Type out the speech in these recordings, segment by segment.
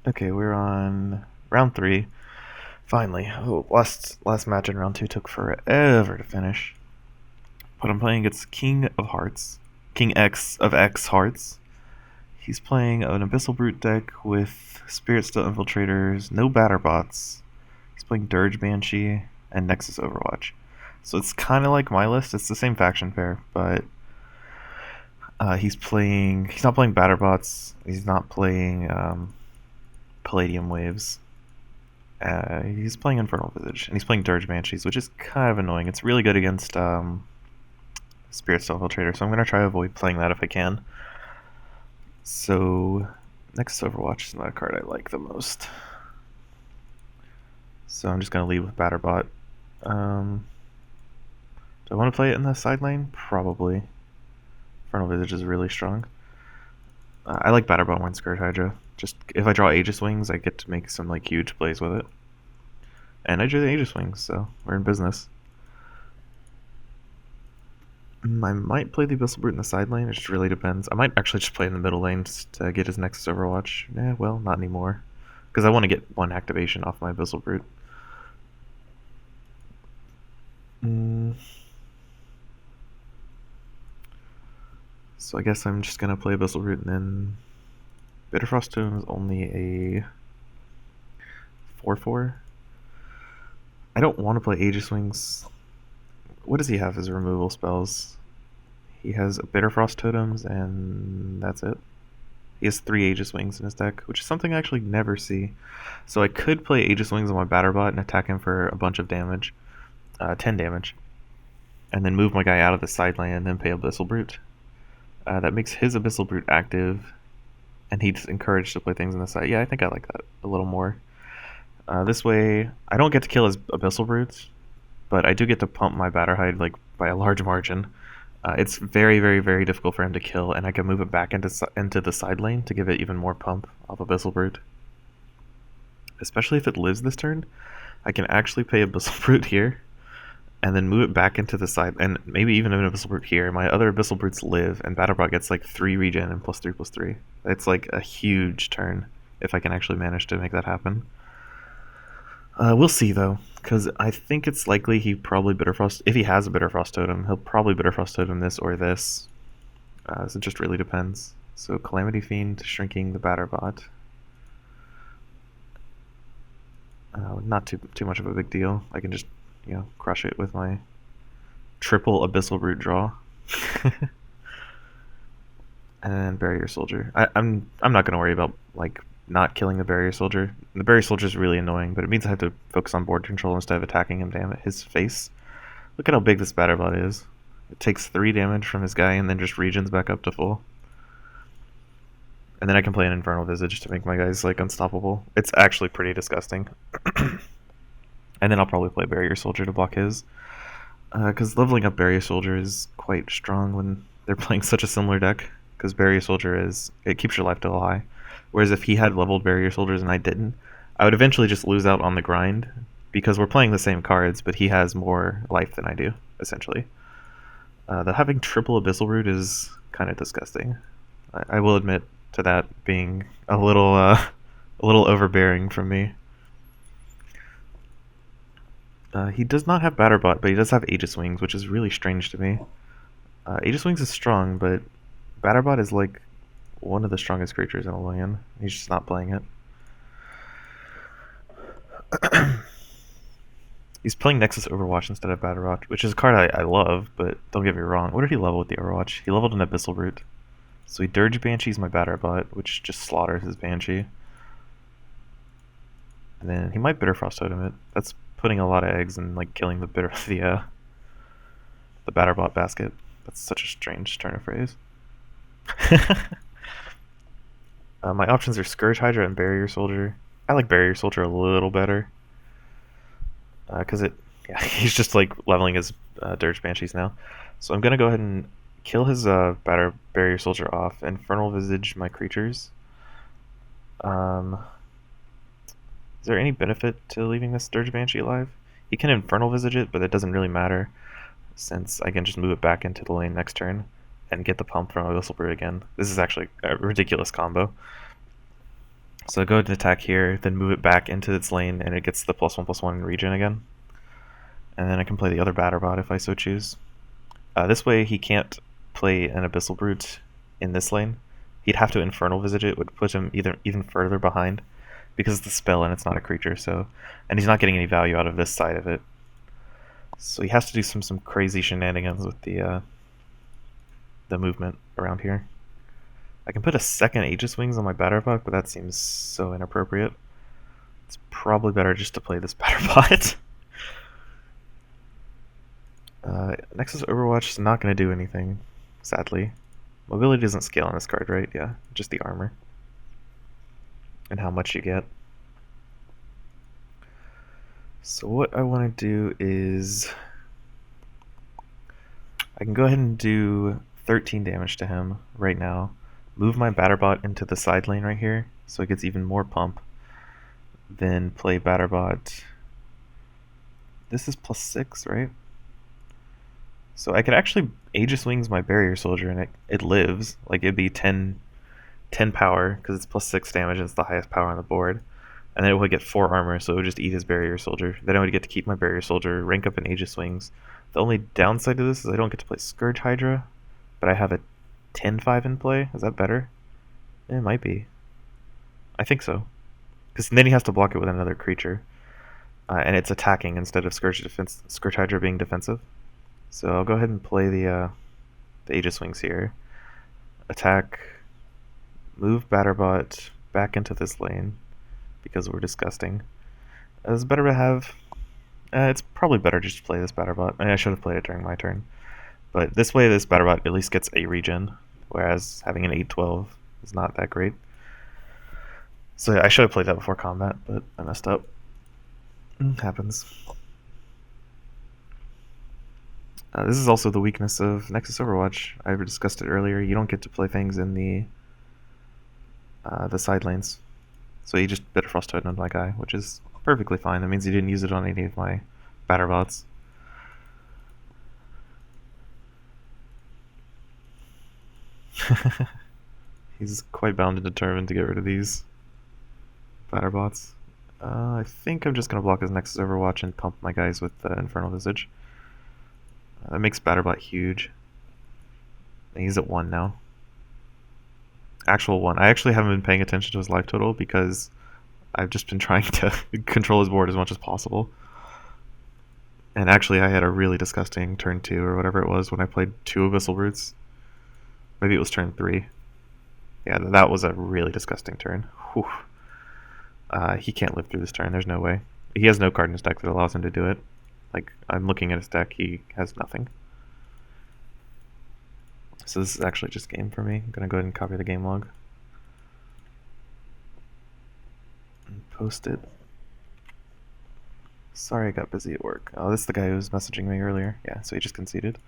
Okay, we're on round 3. Finally. Oh, last match in round 2 took forever to finish. But I'm playing against King of Hearts. King X of X Hearts. He's playing an Abyssal Brute deck with Spirit Steel Infiltrators, no batter bots. He's playing Dirge Banshee and Nexus Overwatch. So it's kind of like my list. It's the same faction pair, but he's not playing batter bots. He's not playing Palladium Waves. He's playing Infernal Visage, and he's playing Dirge Banshees, which is kind of annoying. It's really good against Spirit Steel Infiltrator, so I'm going to try to avoid playing that if I can. So, next Overwatch is not a card I like the most. So I'm just going to lead with Batterbot. Do I want to play it in the side lane? Probably. Infernal Visage is really strong. I like Batterbot when Scourge Hydra. Just if I draw Aegis Wings, I get to make some like huge plays with it. And I drew the Aegis Wings, so we're in business. I might play the Abyssal Brute in the side lane, it just really depends. I might actually just play in the middle lane to get his Nexus Overwatch. Well, not anymore. Because I want to get one activation off my Abyssal Brute. So I guess I'm just going to play Abyssal Brute, and then Bitterfrost Tome is only a 4/4. I don't want to play Aegis Wings. What does he have as removal spells? He has Bitterfrost Totems, and that's it. He has 3 Aegis Wings in his deck, which is something I actually never see. So I could play Aegis Wings on my Batterbot and attack him for a bunch of damage, 10 damage, and then move my guy out of the side lane and then pay Abyssal Brute. That makes his Abyssal Brute active, and he's encouraged to play things on the side. Yeah, I think I like that a little more. This way, I don't get to kill his Abyssal Brutes, but I do get to pump my Batterhide like by a large margin. It's very, very, very difficult for him to kill, and I can move it back into the side lane to give it even more pump off Abyssal Brute. Especially if it lives this turn, I can actually pay Abyssal Brute here, and then move it back into the side, and maybe even an Abyssal Brute here. My other Abyssal Brutes live, and Battlebot gets like 3 regen and +3/+3. It's like a huge turn if I can actually manage to make that happen. We'll see though, because I think it's likely he probably Bitterfrost. If he has a Bitterfrost Totem, he'll probably Bitterfrost Totem this or this. So it just really depends. So Calamity Fiend shrinking the Batterbot. Not too much of a big deal. I can just crush it with my triple Abyssal Brute draw. And Barrier Soldier. I'm not gonna worry about like not killing the Barrier Soldier. The Barrier Soldier is really annoying, but it means I have to focus on board control instead of attacking him. Damn it, his face. Look at how big this Batterbot is. It takes 3 damage from his guy and then just regens back up to full. And then I can play an Infernal Visage to make my guys like unstoppable. It's actually pretty disgusting. And then I'll probably play Barrier Soldier to block his. Because leveling up Barrier Soldier is quite strong when they're playing such a similar deck. Because Barrier Soldier it keeps your life total high. Whereas if he had leveled Barrier Soldiers and I didn't, I would eventually just lose out on the grind. Because we're playing the same cards, but he has more life than I do, essentially. Having triple Abyssal Root is kind of disgusting. I will admit to that being a little overbearing from me. He does not have Batterbot, but he does have Aegis Wings, which is really strange to me. Aegis Wings is strong, but Batterbot is like one of the strongest creatures in Allian. He's just not playing it. He's playing Nexus Overwatch instead of Batterbot, which is a card I love, but don't get me wrong. What did he level with the Overwatch? He leveled an Abyssal Root. So he Dirge Banshees my Batterbot, which just slaughters his Banshee. And then he might Bitterfrost Totem it. That's putting a lot of eggs and like killing the Batterbot basket. That's such a strange turn of phrase. My options are Scourge Hydra and Barrier Soldier. I like Barrier Soldier a little better. Because he's just like leveling his Dirge Banshees now. So I'm going to go ahead and kill his Barrier Soldier off, Infernal Visage my creatures. Is there any benefit to leaving this Dirge Banshee alive? He can Infernal Visage it, but it doesn't really matter, since I can just move it back into the lane next turn and get the pump from Abyssal Brute again. This is actually a ridiculous combo. So go ahead and attack here, then move it back into its lane, and it gets the +1/+1 regen again. And then I can play the other batter bot if I so choose. This way he can't play an Abyssal Brute in this lane. He'd have to Infernal Visage it, would put him even further behind, because it's the spell and it's not a creature, so... And he's not getting any value out of this side of it. So he has to do some crazy shenanigans with the movement around here. I can put a second Aegis Wings on my Batterbot, but that seems so inappropriate. It's probably better just to play this Batterbot. Nexus Overwatch is not going to do anything, sadly. Mobility doesn't scale on this card, right? Yeah, just the armor. And how much you get. So what I want to do is... I can go ahead and do 13 damage to him right now. Move my Batterbot into the side lane right here, so it gets even more pump. Then play Batterbot. This is +6, right? So I could actually Aegis Wings my Barrier Soldier and it lives. Like it'd be 10 power, because it's +6 damage and it's the highest power on the board. And then it would get 4 armor, so it would just eat his Barrier Soldier. Then I would get to keep my Barrier Soldier, rank up in Aegis Wings. The only downside to this is I don't get to play Scourge Hydra, but I have a 10/5 in play. Is that better? It might be. I think so. Because then he has to block it with another creature. And it's attacking instead of Scourge Hydra being defensive. So I'll go ahead and play the Aegis Wings here. Attack. Move Batterbot back into this lane, because we're disgusting. It's better to have... it's probably better just to play this Batterbot. I mean, I should have played it during my turn. But this way, this Batterbot at least gets a regen, whereas having an 8/12 is not that great. So yeah, I should have played that before combat, but I messed up. Happens. This is also the weakness of Nexus Overwatch. I discussed it earlier. You don't get to play things in the side lanes. So you just Bitterfrost Totem my guy, which is perfectly fine. That means you didn't use it on any of my Batterbots. He's quite bound and determined to get rid of these Batterbots. I think I'm just going to block his Nexus Overwatch and pump my guys with Infernal Visage. That makes Batterbot huge. And he's at 1 now. Actual 1. I actually haven't been paying attention to his life total because I've just been trying to control his board as much as possible. And actually I had a really disgusting turn 2 or whatever it was when I played 2 Abyssal Brutes. Maybe it was turn 3. Yeah, that was a really disgusting turn. Whew. He can't live through this turn, there's no way. He has no card in his deck that allows him to do it. Like, I'm looking at his deck, he has nothing. So this is actually just game for me. I'm going to go ahead and copy the game log. And post it. Sorry I got busy at work. Oh, this is the guy who was messaging me earlier. Yeah, so he just conceded.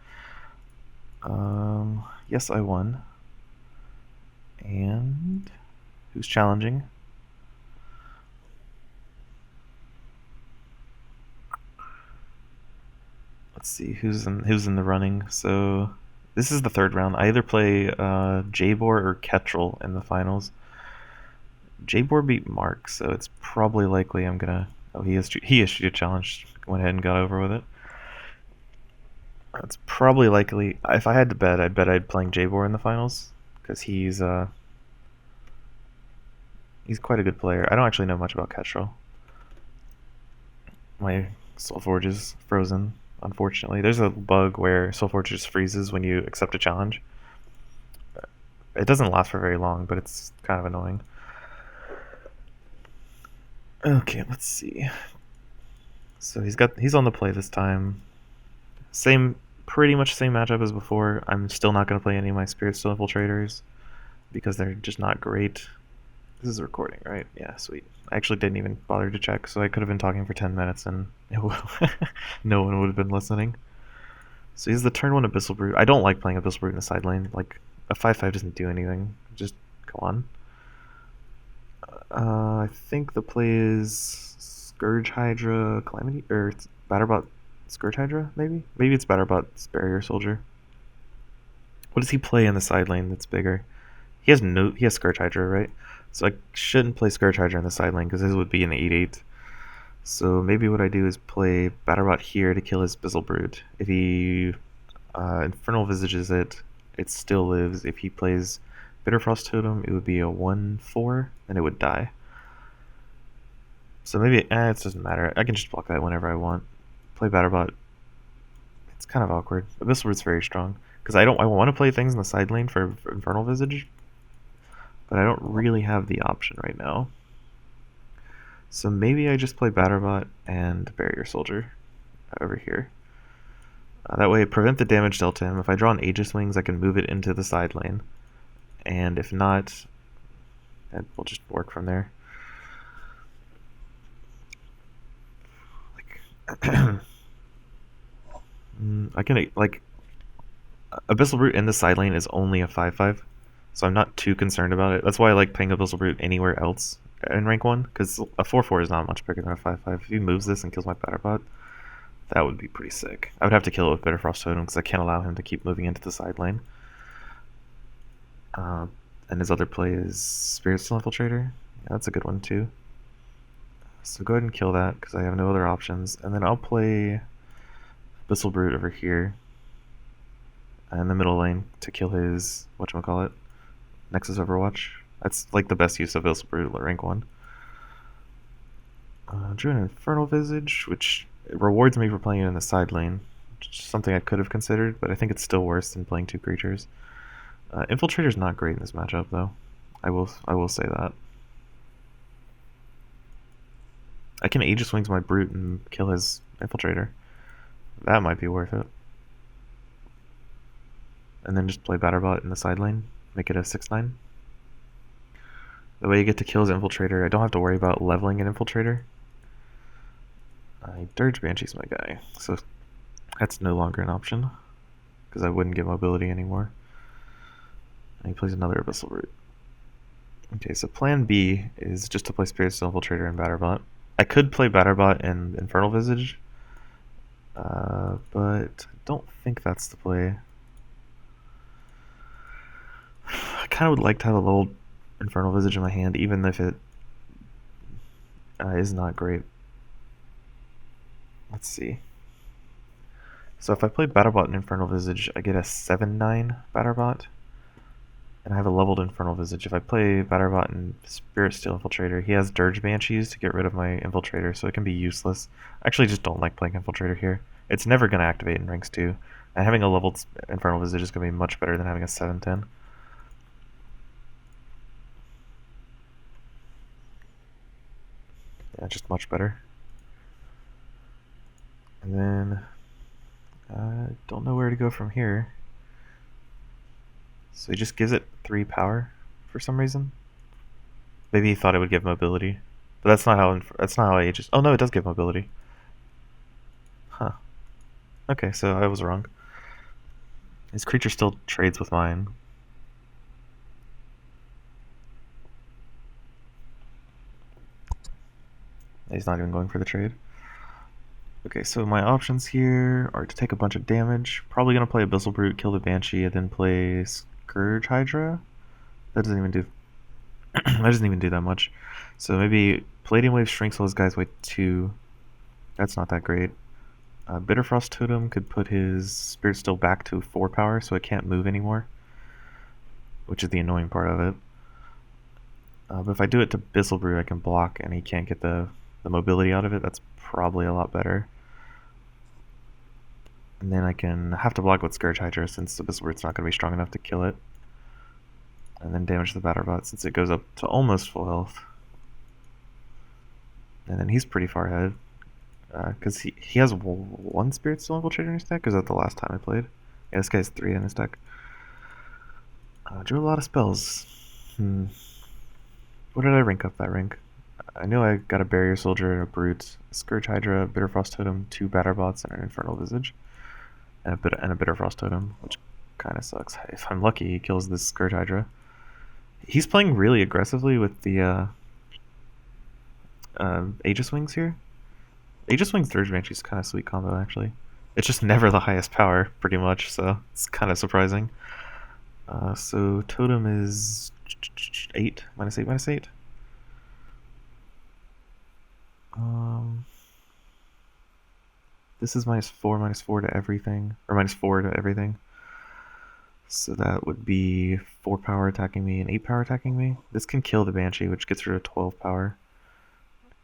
Yes, I won. And who's challenging? Let's see who's in the running. So this is the 3rd round. I either play Jabor or Ketrel in the finals. Jabor beat Mark, so it's probably likely I'm gonna... Oh, he issued a challenge. Went ahead and got over with it. It's probably likely... If I had to bet, I'd bet I'd playing Jabor in the finals, because he's quite a good player. I don't actually know much about Ketrel. My Soulforge is frozen, unfortunately. There's a bug where Soulforge just freezes when you accept a challenge. It doesn't last for very long, but it's kind of annoying. Okay, let's see. So he's on the play this time. Pretty much same matchup as before. I'm still not going to play any of my Spirit Steel Infiltrators because they're just not great. This is a recording, right? Yeah, sweet. I actually didn't even bother to check, so I could have been talking for 10 minutes and no one would have been listening. So he's the turn 1 Abyssal Brute. I don't like playing Abyssal Brute in the side lane. Like, a 5/5 doesn't do anything. Just go on. I think the play is Scourge Hydra Calamity, or Batterbot Scourge Hydra, maybe? Maybe it's Batterbot's Barrier Soldier. What does he play in the side lane that's bigger? He has Scourge Hydra, right? So I shouldn't play Scourge Hydra in the side lane because his would be an 8/8. So maybe what I do is play Batterbot here to kill his Bizzle Brute. If he Infernal Visages it, it still lives. If he plays Bitterfrost Totem, it would be a 1/4, and it would die. So maybe it doesn't matter. I can just block that whenever I want. Play Batterbot. It's kind of awkward. Abyssal Brute's very strong because I want to play things in the side lane for Infernal Visage, but I don't really have the option right now. So maybe I just play Batterbot and Barrier Soldier over here. That way, prevent the damage dealt to him. If I draw an Aegis Wings, I can move it into the side lane. And if not, then we'll just work from there. I can, like, Abyssal Brute in the side lane is only a 5/5, so I'm not too concerned about it. That's why I like playing Abyssal Brute anywhere else in rank 1, because a 4/4 is not much bigger than a 5/5. If he moves this and kills my Batterbot, that would be pretty sick. I would have to kill it with Bitterfrost Totem because I can't allow him to keep moving into the side lane. And his other play is Spirit Steel Infiltrator. Yeah, that's a good one too. So go ahead and kill that because I have no other options. And then I'll play Abyssal Brute over here in the middle lane to kill his, whatchamacallit, Nexus Overwatch. That's like the best use of Abyssal Brute at rank 1. Drew an Infernal Visage, which rewards me for playing it in the side lane. Something I could have considered, but I think it's still worse than playing 2 creatures. Infiltrator's not great in this matchup, though. I will say that. I can Aegis Wings my Brute and kill his Infiltrator. That might be worth it. And then just play Batterbot in the side lane. Make it a 6/9. The way you get to kill his Infiltrator, I don't have to worry about leveling an Infiltrator. Dirge Banshee's my guy, so that's no longer an option, because I wouldn't get mobility anymore. And he plays another Abyssal Root. Okay, so plan B is just to play Spirit Steel Infiltrator and Batterbot. I could play Batterbot and Infernal Visage, but I don't think that's the play. I kind of would like to have a little Infernal Visage in my hand, even if it is not great. Let's see. So if I play Batterbot and Infernal Visage, I get a 7/9 Batterbot, and I have a leveled Infernal Visage. If I play Batterbot and Spirit Steel Infiltrator, he has Dirge Banshees to get rid of my Infiltrator, so it can be useless. I actually just don't like playing Infiltrator here. It's never going to activate in ranks 2, and having a leveled Infernal Visage is going to be much better than having a 7/10. Yeah, just much better. And then I don't know where to go from here. So he just gives it 3 power for some reason. Maybe he thought it would give mobility, but that's not how I just. Oh no, it does give mobility. Huh. Okay, so I was wrong. His creature still trades with mine. He's not even going for the trade. Okay, so my options here are to take a bunch of damage. Probably gonna play Abyssal Brute, kill the Banshee, and then play Scourge Hydra. That doesn't even do. That doesn't even do that much. So maybe Palladium Wave shrinks all his guys by 2. That's not that great. Bitterfrost Totem could put his Spirit Steel back to 4 power, so it can't move anymore, which is the annoying part of it. But if I do it to Abyssal Brute, I can block, and he can't get the mobility out of it. That's probably a lot better. And then I can have to block with Scourge Hydra since Abyssal Brute's not going to be strong enough to kill it. And then damage the Batterbot since it goes up to almost full health. And then he's pretty far ahead. Because he has 1 Spirit Steel Infiltrator in his deck? Or is that the last time I played? Yeah, this guy has 3 in his deck. Drew a lot of spells. What did I rank up that rank? I knew I got a Barrier Soldier and a Brute, a Scourge Hydra, Bitterfrost Totem, 2 Batterbots, and an Infernal Visage. And a Bitterfrost Totem, which kind of sucks. If I'm lucky, he kills this Scourge Hydra. He's playing really aggressively with the Aegis Wings here. Aegis Wings Dirge Banshee is kind of sweet combo, actually. It's just never the highest power, pretty much, so it's kind of surprising. So Totem is 8, -8, -8. This is -4 to everything, or -4 to everything. So that would be 4 power attacking me and 8 power attacking me. This can kill the Banshee, which gets rid of 12 power.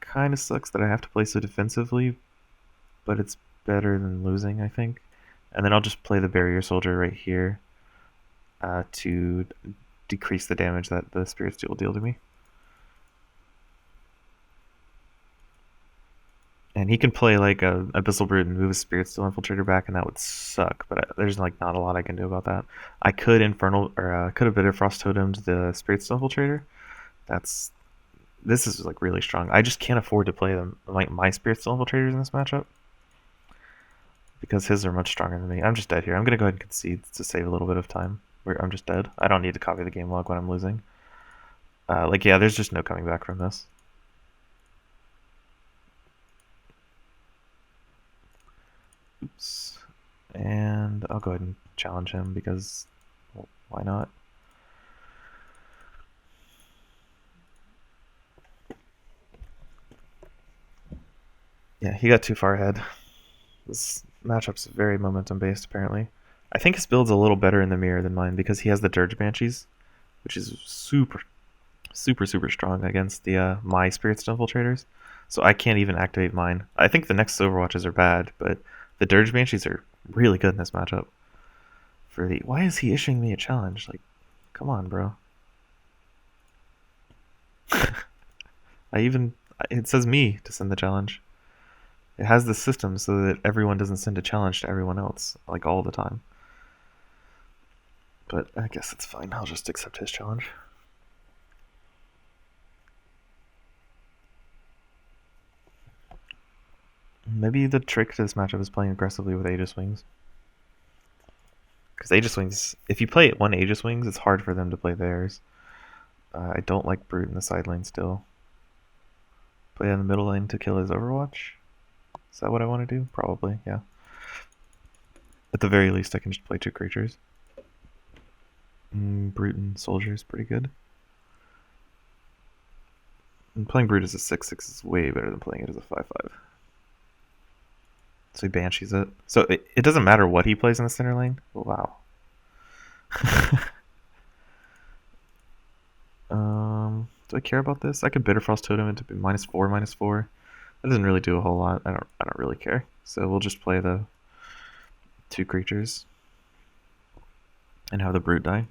Kind of sucks that I have to play so defensively, but it's better than losing, I think. And then I'll just play the Barrier Soldier right here to decrease the damage that the Spirit Steel will deal to me. And he can play like a Abyssal Brute and move his Spirit Steel Infiltrator back, and that would suck. But there's like not a lot I can do about that. I could Infernal or could have Bitter Frost Totemed the Spirit Steel Infiltrator. This is like really strong. I just can't afford to play them my Spirit Steel Infiltrators in this matchup because his are much stronger than me. I'm just dead here. I'm gonna go ahead and concede to save a little bit of time. Where I'm just dead. I don't need to copy the game log when I'm losing. Yeah, there's just no coming back from this. Oops. And I'll go ahead and challenge him because, well, why not? Yeah, he got too far ahead. This matchup's very momentum based, apparently. I think his build's a little better in the mirror than mine because he has the Dirge Banshees, which is super strong against the my Spirit Steel Infiltrators. So I can't even activate mine. I think the next Overwatches are bad, but the Dirge Banshees are really good in this matchup. Why is he issuing me a challenge? Like, come on, bro. It says me to send the challenge. It has the system so that everyone doesn't send a challenge to everyone else, like all the time. But I guess it's fine. I'll just accept his challenge. Maybe the trick to this matchup is playing aggressively with Aegis Wings. Because Aegis Wings, if you play one Aegis Wings, it's hard for them to play theirs. I don't like Brute in the side lane still. Play in the middle lane to kill his Overwatch? Is that what I want to do? Probably, yeah. At the very least, I can just play 2 creatures. Brute and Soldier is pretty good. And playing Brute as a 6/6 is way better than playing it as a 5/5. So he Banshees it. So it doesn't matter what he plays in the center lane? Oh, wow. Do I care about this? I could Bitter Frost Totem into -4/-4. That doesn't really do a whole lot. I don't really care. So we'll just play the 2 creatures and have the Brute die.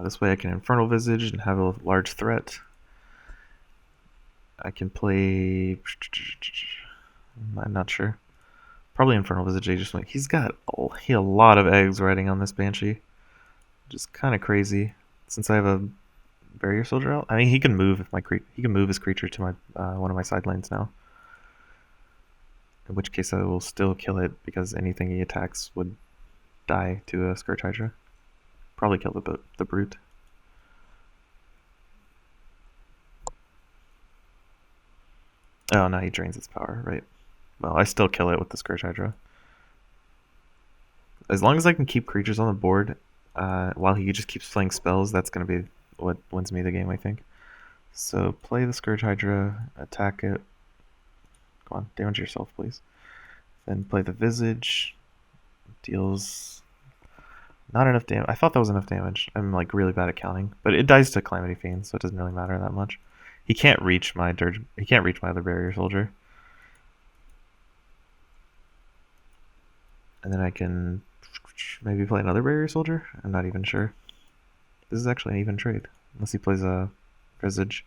This way I can Infernal Visage and have a large threat. I can play... I'm not sure. Probably Infernal Visage. He's got a lot of eggs riding on this Banshee. Just kind of crazy. Since I have a Barrier Soldier out, I mean he can move he can move his creature to my one of my side lanes now. In which case I will still kill it because anything he attacks would die to a Scourge Hydra. Probably kill the Brute. Oh, no, he drains its power, right. Well, I still kill it with the Scourge Hydra. As long as I can keep creatures on the board while he just keeps playing spells, that's going to be what wins me the game, I think. So play the Scourge Hydra, attack it. Come on, damage yourself, please. Then play the Visage. Deals not enough damage. I thought that was enough damage. I'm like really bad at counting, but it dies to Calamity Fiend, so it doesn't really matter that much. He can't reach my Dirge. He can't reach my other Barrier Soldier. And then I can maybe play another Barrier Soldier. I'm not even sure. This is actually an even trade, unless he plays a Visage.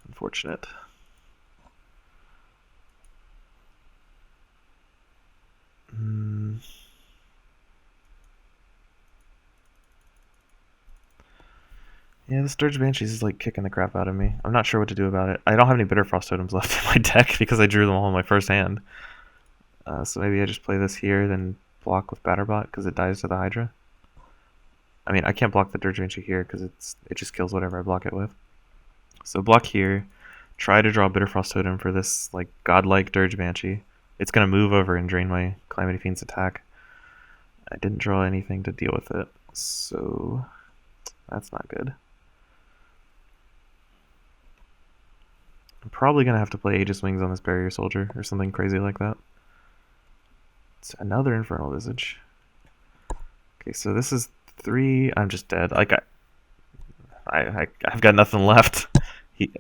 Unfortunate. Yeah, this Dirge Banshees is like kicking the crap out of me. I'm not sure what to do about it. I don't have any Bitter Frost Totems left in my deck because I drew them all in my first hand. So maybe I just play this here, then block with Batterbot because it dies to the Hydra. I mean, I can't block the Dirge Banshee here because it just kills whatever I block it with. So block here, try to draw Bitter Frost Totem for this like godlike Dirge Banshee, It's going to move over and drain my Calamity Fiend's attack. I didn't draw anything to deal with it, so that's not good. I'm probably going to have to play Aegis Wings on this Barrier Soldier or something crazy like that. It's another Infernal Visage. Okay, so this is 3. I'm just dead. Like, I've got nothing left.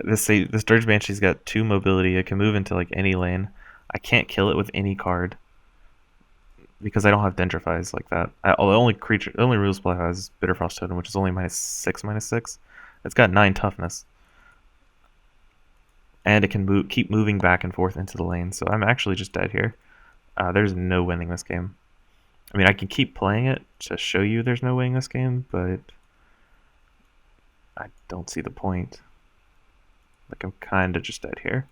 This Dirge Banshee's got 2 mobility. It can move into like any lane. I can't kill it with any card because I don't have Dendrifies like that. The only real spell I have is Bitterfrost Totem, which is only -6/-6. It's got 9 toughness, and it can keep moving back and forth into the lane. So I'm actually just dead here. There's no winning this game. I mean, I can keep playing it to show you there's no winning this game, but I don't see the point. Like, I'm kind of just dead here.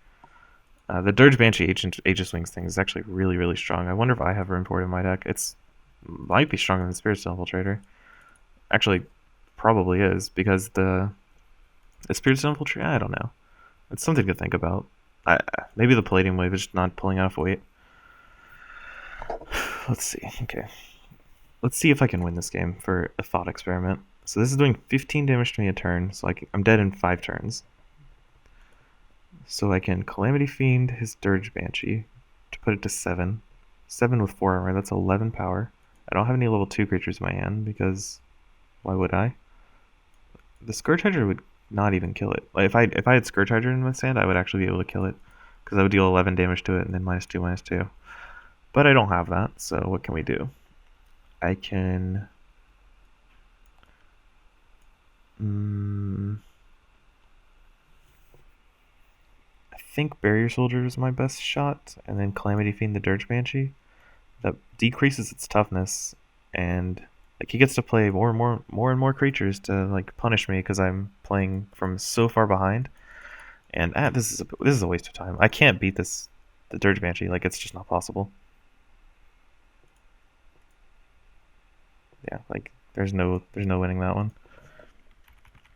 The Dirge Banshee Aegis Wings thing is actually really, really strong. I wonder if I have room for it in my deck. It's might be stronger than Spirit Steel Infiltrator. Actually, probably is, because the Spirit Steel Infiltrator, I don't know. It's something to think about. Maybe the Palladium Wave is just not pulling enough weight. Let's see. Okay. Let's see if I can win this game for a thought experiment. So this is doing 15 damage to me a turn, so I'm dead in 5 turns. So I can Calamity Fiend his Dirge Banshee to put it to 7. 7 with 4 armor, that's 11 power. I don't have any level 2 creatures in my hand because why would I? The Scourge Hydra would not even kill it. Like if I had Scourge Hydra in my hand, I would actually be able to kill it because I would deal 11 damage to it and then -2/-2. But I don't have that, so what can we do? I can I think Barrier Soldier is my best shot, and then Calamity Fiend the Dirge Banshee. That decreases its toughness, and like he gets to play more and more creatures to like punish me because I'm playing from so far behind. And this is a waste of time. I can't beat the Dirge Banshee. Like, it's just not possible. Yeah, like there's no winning that one.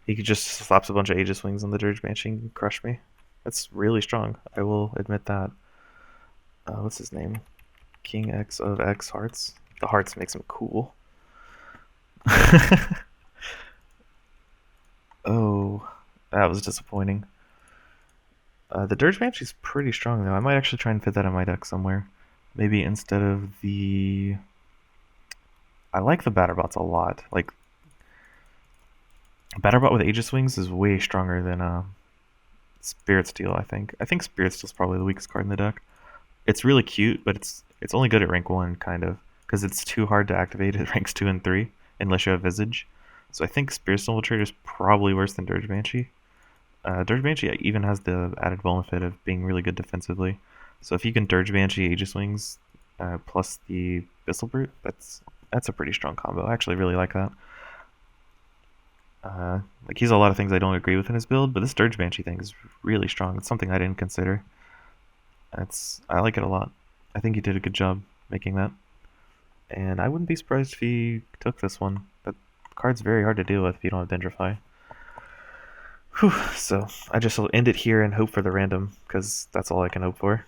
He could just slaps a bunch of Aegis Wings on the Dirge Banshee and crush me. That's really strong. I will admit that. What's his name? King X of X Hearts. The hearts makes him cool. Oh, that was disappointing. The Dirge Banshee's pretty strong though. I might actually try and fit that in my deck somewhere. Maybe instead of the... I like the Batterbots a lot. Like, Batterbot with Aegis Wings is way stronger than Spirit Steel, I think. I think Spirit Steel's probably the weakest card in the deck. It's really cute, but it's only good at rank 1, kind of, because it's too hard to activate at ranks 2 and 3, unless you have Visage. So I think Spirit Steel Infiltrator is probably worse than Dirge Banshee. Dirge Banshee even has the added benefit of being really good defensively. So if you can Dirge Banshee Aegis Wings plus the Bissell Brute, that's a pretty strong combo. I actually really like that. Like, he's a lot of things I don't agree with in his build, but this Dirge Banshee thing is really strong. It's something I didn't consider. I like it a lot. I think he did a good job making that. And I wouldn't be surprised if he took this one. That card's very hard to deal with if you don't have Dendrify. Whew, so I just will end it here and hope for the random, because that's all I can hope for.